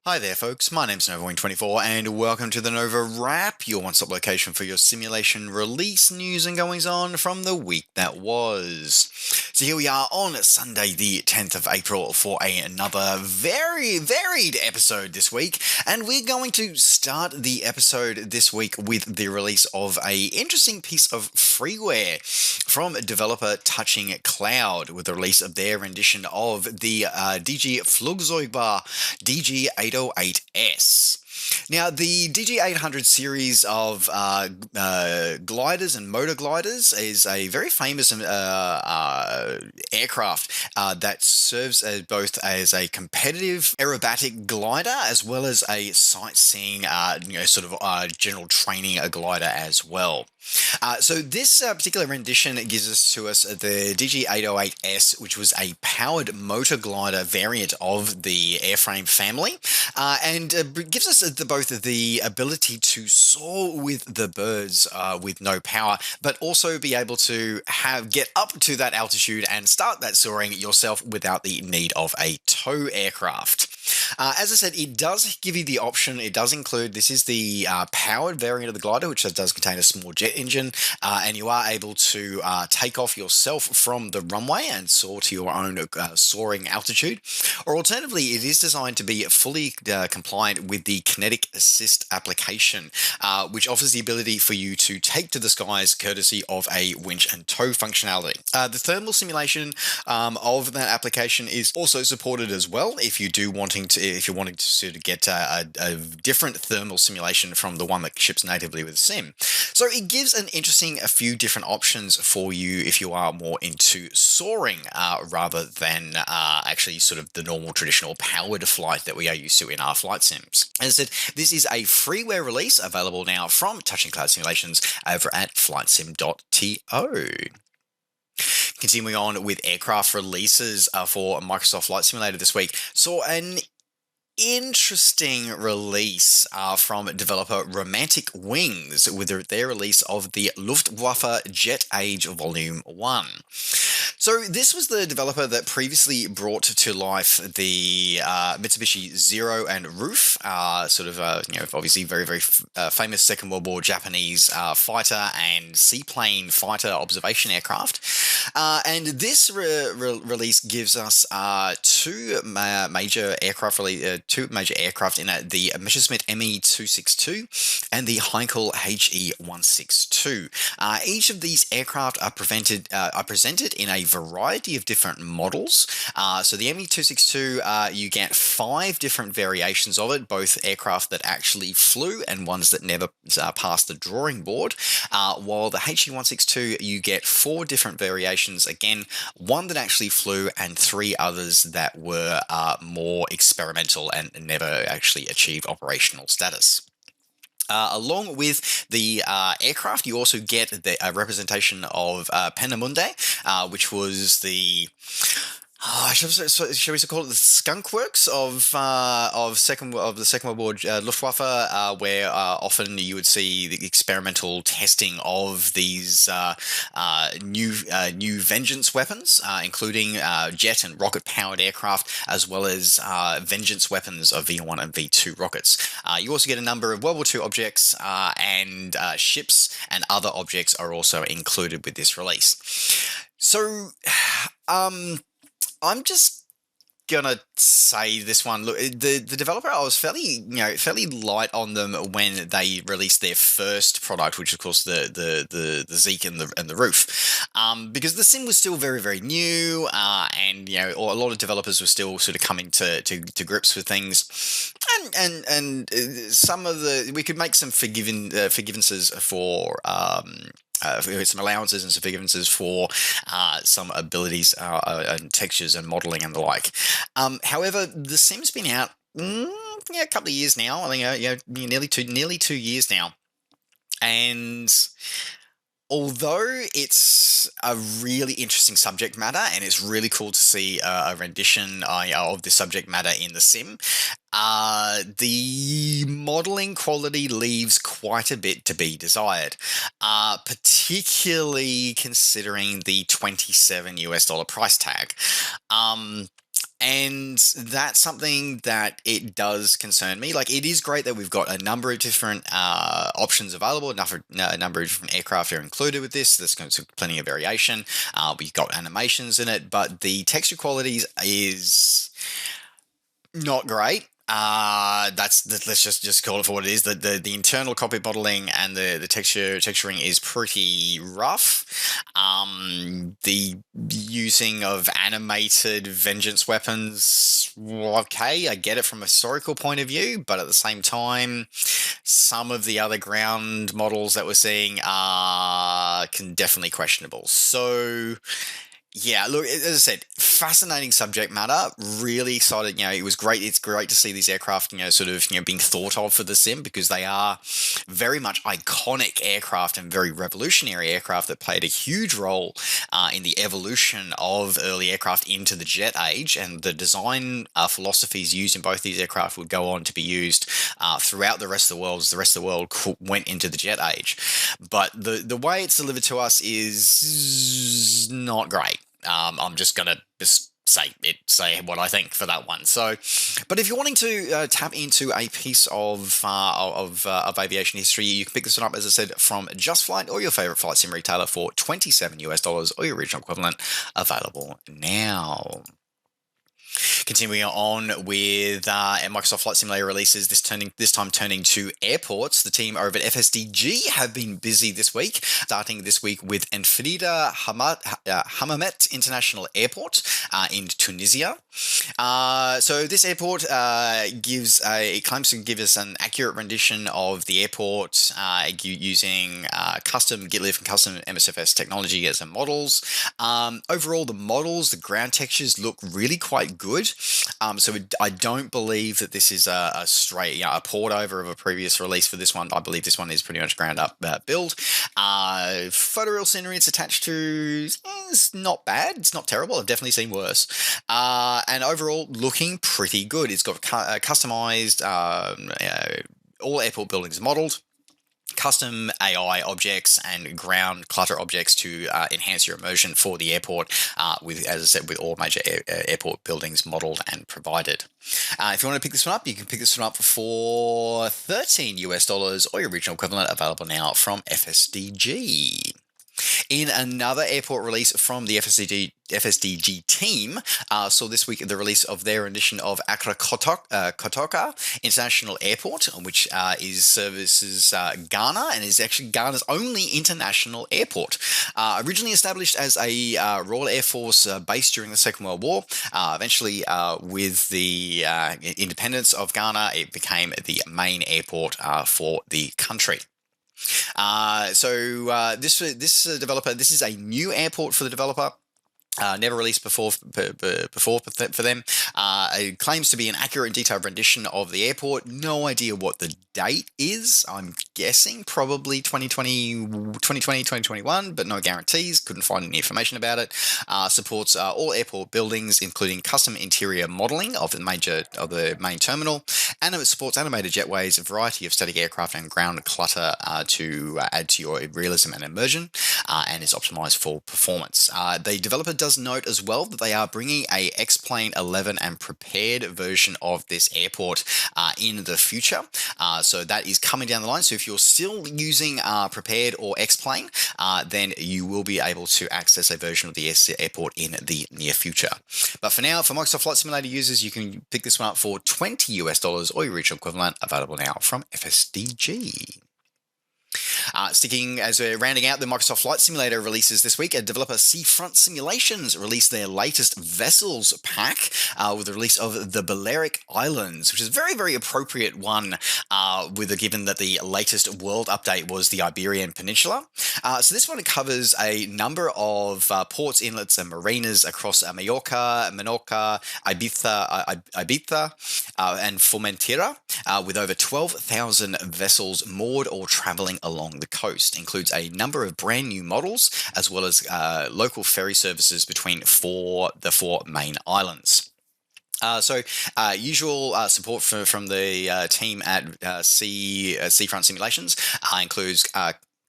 Hi there, folks. My name's NovaWing24, and welcome to the NovaWrap, your one-stop location for your simulation release news and goings-on from the week that was. So here we are on Sunday, the 10th of April, for another very varied episode this week, and we're going to start the episode this week with the release of a interesting piece of freeware from developer Touching Cloud, with the release of their rendition of the Flugzeugbau DG-808S. Now, the DG-800 series of gliders and motor gliders is a very famous aircraft that serves as both as a competitive aerobatic glider as well as a sightseeing, general training glider as well. So this particular rendition gives to us the DG-808S, which was a powered motor glider variant of the airframe family, and gives us both the ability to soar with the birds with no power, but also be able to get up to that altitude and start that soaring yourself without the need of a tow aircraft. As I said, it does give you the option. It does include, this is the powered variant of the glider, which does contain a small jet engine, and you are able to take off yourself from the runway and soar to your own soaring altitude. Or alternatively, it is designed to be fully compliant with the kinetic assist application, which offers the ability for you to take to the skies courtesy of a winch and tow functionality. The thermal simulation of that application is also supported as well if you're wanting to sort of get a different thermal simulation from the one that ships natively with Sim. So it gives a few different options for you if you are more into soaring rather than actually sort of the normal traditional powered flight that we are used to in our flight sims. As I said, this is a freeware release available now from Touching Cloud Simulations over at flightsim.to. Continuing on with aircraft releases for Microsoft Flight Simulator this week, saw an interesting release from developer Romantic Wings with their release of the Luftwaffe Jet Age Volume 1. So this was the developer that previously brought to life the Mitsubishi Zero and Roof, obviously very famous Second World War Japanese fighter and seaplane fighter observation aircraft. And this release gives us two major aircraft in it, the Messerschmitt ME-262 and the Heinkel HE-162. Each of these aircraft are presented in a variety of different models. So the ME-262, you get 5 different variations of it, both aircraft that actually flew and ones that never passed the drawing board, while the HE-162, you get 4 different variations, again, one that actually flew and 3 others that were more experimental and never actually achieved operational status. Along with the aircraft, you also get the representation of Peenemünde, which was the shall we call it the skunk works of the Second World War Luftwaffe, where often you would see the experimental testing of these new vengeance weapons, including jet and rocket powered aircraft, as well as vengeance weapons of V1 and V2 rockets. You also get a number of World War II objects, and ships and other objects are also included with this release. So, I'm just gonna say this one. Look, the developer, I was fairly light on them when they released their first product, which of course the Zeke and the Roof, because the sim was still very new, and a lot of developers were still sort of coming to grips with things, and some of we could make some forgivences for. Some allowances and some forgivences for some abilities and textures and modeling and the like. However, the sim's been out a couple of years now. I think nearly 2 years now, and although it's a really interesting subject matter and it's really cool to see a rendition of this subject matter in the sim, the modeling quality leaves quite a bit to be desired, particularly considering the $27 price tag. And that's something that it does concern me. Like, it is great that we've got a number of different options available. A number of different aircraft are included with this. There's plenty of variation. We've got animations in it, but the texture qualities is not great. Let's just call it for what it is. The internal cockpit modeling and the texturing is pretty rough. The using of animated vengeance weapons, okay, I get it from a historical point of view, but at the same time, some of the other ground models that we're seeing are definitely questionable. So yeah, look, as I said, fascinating subject matter. Really excited. It was great. It's great to see these aircraft, sort of, being thought of for the sim, because they are very much iconic aircraft and very revolutionary aircraft that played a huge role in the evolution of early aircraft into the jet age. And the design philosophies used in both these aircraft would go on to be used throughout the rest of the world as the rest of the world went into the jet age. But the way it's delivered to us is not great. I'm just gonna say what I think for that one. So, but if you're wanting to tap into a piece of aviation history, you can pick this one up, as I said, from Just Flight or your favorite flight sim retailer for $27 or your original equivalent, available now. Continuing on with Microsoft Flight Simulator releases, this time turning to airports. The team over at FSDG have been busy this week, starting this week with Enfidha Hammamet International Airport in Tunisia. So this airport claims to give us an accurate rendition of the airport using custom GitLift and custom MSFS technology as the models. Overall, the ground textures look really quite good. I don't believe that this is a straight, a port over of a previous release for this one. I believe this one is pretty much ground up build. Photoreal scenery it's attached to is not bad. It's not terrible. I've definitely seen worse. And overall, looking pretty good. It's got customized, all airport buildings modeled, custom AI objects and ground clutter objects to enhance your immersion for the airport, as I said, with all major airport buildings modeled and provided. If you want to pick this one up, you can pick this one up for $13 or your regional equivalent, available now from FSDG. In another airport release from the FSDG team, saw this week the release of their edition of Accra Kotoka International Airport, which services Ghana and is actually Ghana's only international airport. Originally established as a Royal Air Force base during the Second World War, eventually with the independence of Ghana, it became the main airport for the country. This developer, this is a new airport for the developer. Never released before for them. It claims to be an accurate and detailed rendition of the airport. No idea what the date is. I'm guessing probably 2020, 2021, but no guarantees. Couldn't find any information about it. Supports all airport buildings, including custom interior modeling of the main terminal, and it supports animated jetways, a variety of static aircraft and ground clutter to add to your realism and immersion, and is optimized for performance. The developer does note as well that they are bringing a X-Plane 11 and prepared version of this airport in the future. So that is coming down the line. So if you're still using prepared or X-Plane, then you will be able to access a version of the airport in the near future. But for now, for Microsoft Flight Simulator users, you can pick this one up for $20 or your regional equivalent, available now from FSDG. Sticking as we're rounding out the Microsoft Flight Simulator releases this week, developer Seafront Simulations released their latest vessels pack with the release of the Balearic Islands, which is a very, very appropriate one given that the latest world update was the Iberian Peninsula. So this one covers a number of ports, inlets, and marinas across Mallorca, Menorca, Ibiza, and Formentera, with over 12,000 vessels moored or traveling along the coast. Includes a number of brand new models, as well as local ferry services between the four main islands. Usual support from the team at Seafront Simulations includes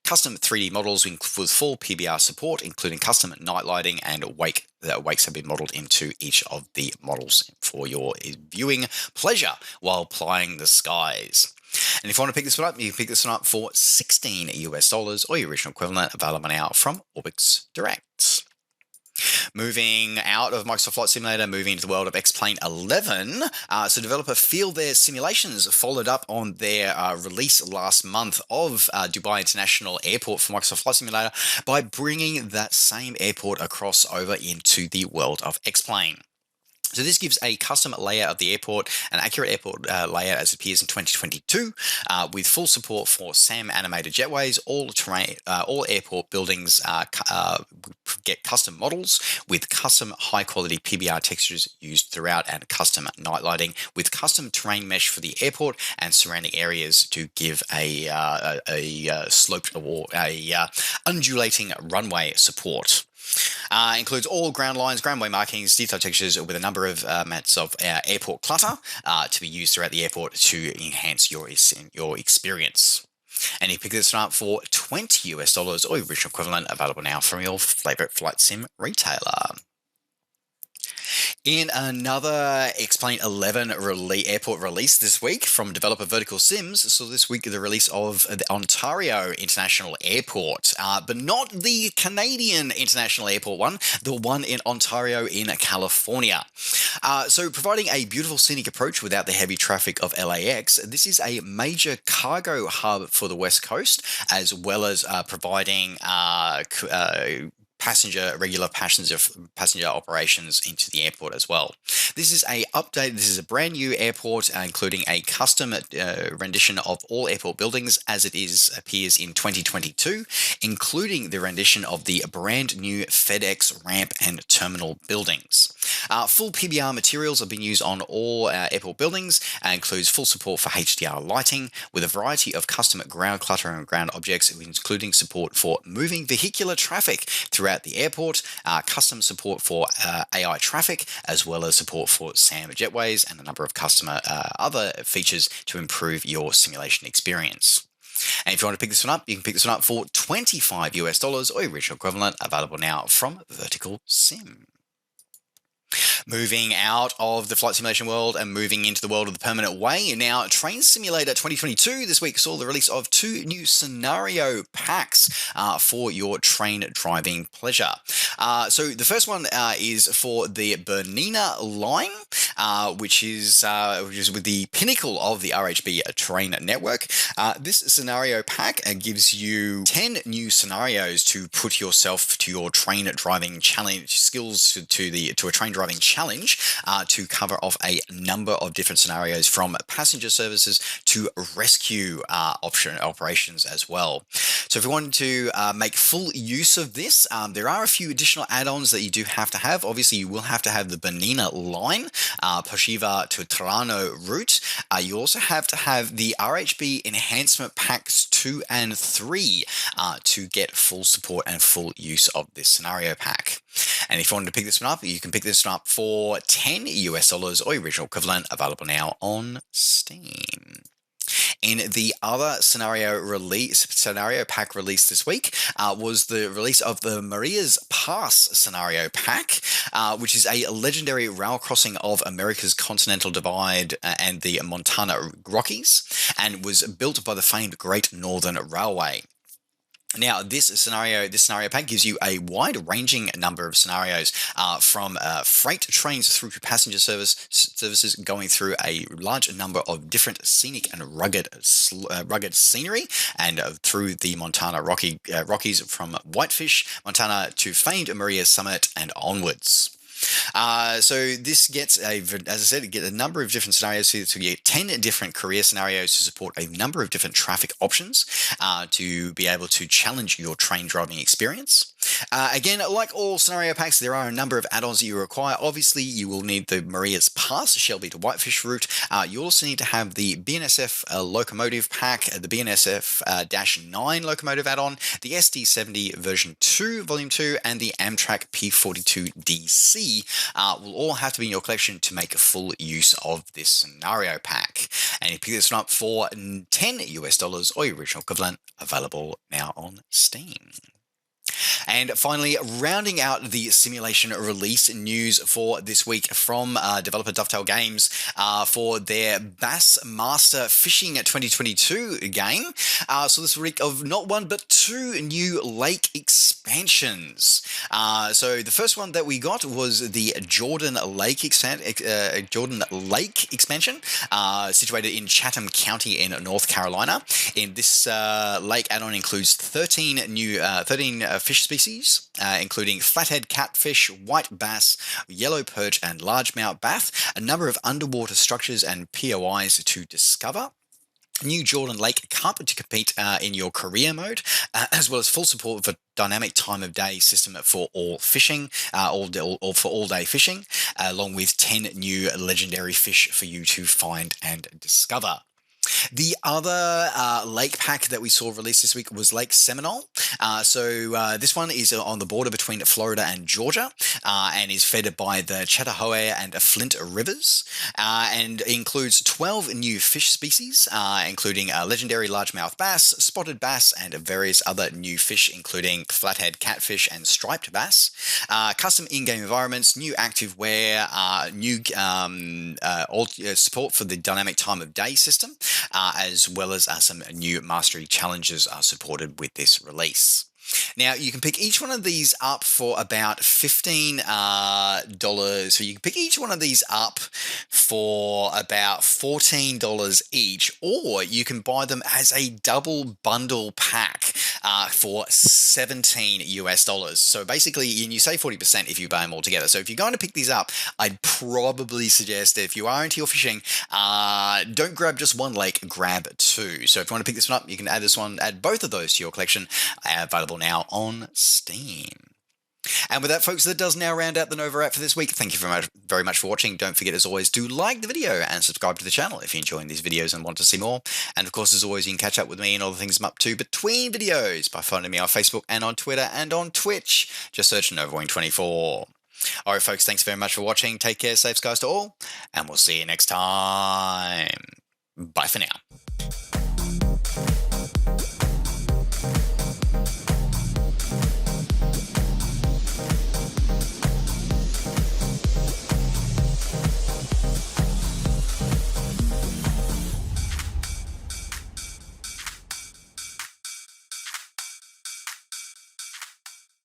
custom 3D models with full PBR support, including custom night lighting and wakes have been modeled into each of the models for your viewing pleasure while plying the skies. And if you want to pick this one up, you can pick this one up for $16 or your original equivalent, available now from Orbix Direct. Moving out of Microsoft Flight Simulator, moving into the world of X-Plane 11. So developer Feel Their Simulations followed up on their release last month of Dubai International Airport for Microsoft Flight Simulator by bringing that same airport across over into the world of X-Plane. So this gives a custom layout of the airport, an accurate airport layout as it appears in 2022, with full support for SAM animated jetways. All airport buildings get custom models with custom high-quality PBR textures used throughout, and custom night lighting with custom terrain mesh for the airport and surrounding areas to give a sloped or a undulating runway support. Includes all ground lines, groundway markings, detailed textures with a number of mats of airport clutter to be used throughout the airport to enhance your experience. And you pick this one up for $20 or original equivalent, available now from your favorite flight sim retailer. In another X-Plane 11 airport release this week from developer Vertical Sims, so this week the release of the Ontario International Airport, but not the Canadian International Airport one, the one in Ontario in California. So providing a beautiful scenic approach without the heavy traffic of LAX, this is a major cargo hub for the West Coast, as well as providing regular passenger operations into the airport as well. This is a brand new airport, including a custom rendition of all airport buildings as it appears in 2022, including the rendition of the brand new FedEx ramp and terminal buildings. Full PBR materials have been used on all airport buildings and includes full support for HDR lighting with a variety of custom ground clutter and ground objects, including support for moving vehicular traffic throughout the airport, custom support for AI traffic, as well as support for SAM jetways and a number of other features to improve your simulation experience. And if you want to pick this one up, you can pick this one up for $25 or original equivalent, available now from Vertical Sim. Moving out of the flight simulation world and moving into the world of the permanent way. Now, Train Simulator 2022 this week saw the release of 2 new scenario packs for your train driving pleasure. So the first one is for the Bernina line, which is with the pinnacle of the RHB train network. This scenario pack gives you 10 new scenarios to put yourself to your train driving challenge skills to a train driving challenge to cover off a number of different scenarios, from passenger services to rescue operations as well. So if you want to make full use of this, there are a few additional add-ons that you do have to have. Obviously, you will have to have the Bernina line, Poshiva to Tirano route. You also have to have the RHB Enhancement Packs 2 and 3 to get full support and full use of this scenario pack. And if you wanted to pick this one up, you can pick this one up for $10 or original equivalent, available now on Steam. In the other scenario pack release this week was the release of the Maria's Pass scenario pack, which is a legendary rail crossing of America's Continental Divide and the Montana Rockies, and was built by the famed Great Northern Railway. Now, this scenario pack gives you a wide-ranging number of scenarios, from freight trains through to passenger services, going through a large number of different scenic and rugged scenery, and through the Montana Rockies from Whitefish, Montana to famed Maria's Summit and onwards. So this gets a number of different scenarios. So you get 10 different career scenarios to support a number of different traffic options to be able to challenge your train driving experience. Again, like all scenario packs, there are a number of add-ons that you require. Obviously, you will need the Maria's Pass, Shelby to Whitefish route. You also need to have the BNSF locomotive pack, the BNSF-9 locomotive add-on, the SD70 version 2, volume 2, and the Amtrak P42DC will all have to be in your collection to make full use of this scenario pack. And you pick this one up for $10 or your original equivalent, available now on Steam. And finally, rounding out the simulation release news for this week from developer Dovetail Games for their Bassmaster Fishing 2022 game. So this week of not one but two new lake expansions. So the first one that we got was the Jordan Lake expansion, situated in Chatham County in North Carolina. In this lake add-on includes 13 fish species, including flathead catfish, white bass, yellow perch, and largemouth bass, a number of underwater structures and POIs to discover. New Jordan Lake Cup to compete in your career mode, as well as full support for dynamic time of day system for all fishing, or for all day fishing, along with 10 new legendary fish for you to find and discover. The other lake pack that we saw released this week was Lake Seminole. This one is on the border between Florida and Georgia, and is fed by the Chattahoochee and Flint rivers, and includes 12 new fish species, including legendary largemouth bass, spotted bass, and various other new fish, including flathead catfish and striped bass. Custom in-game environments, new active wear, new support for the dynamic time of day system, as well as some new mastery challenges are supported with this release. Now, you can pick each one of these up for about $15. So you can pick each one of these up for about $14 each, or you can buy them as a double bundle pack for $17. So basically, and you save 40% if you buy them all together. So if you're going to pick these up, I'd probably suggest that if you are into your fishing, don't grab just one lake, grab two. So if you want to pick this one up, you can add both of those to your collection, available now on Steam. And with that, folks, that does now round out the NovaWrap for this week. Thank you very much for watching. Don't forget, as always, to like the video and subscribe to the channel if you're enjoying these videos and want to see more. And of course, as always, you can catch up with me and all the things I'm up to between videos by finding me on Facebook and on Twitter and on Twitch. Just search NovaWing24. All right, folks, thanks very much for watching. Take care, safe skies to all, and we'll see you next time. Bye for now.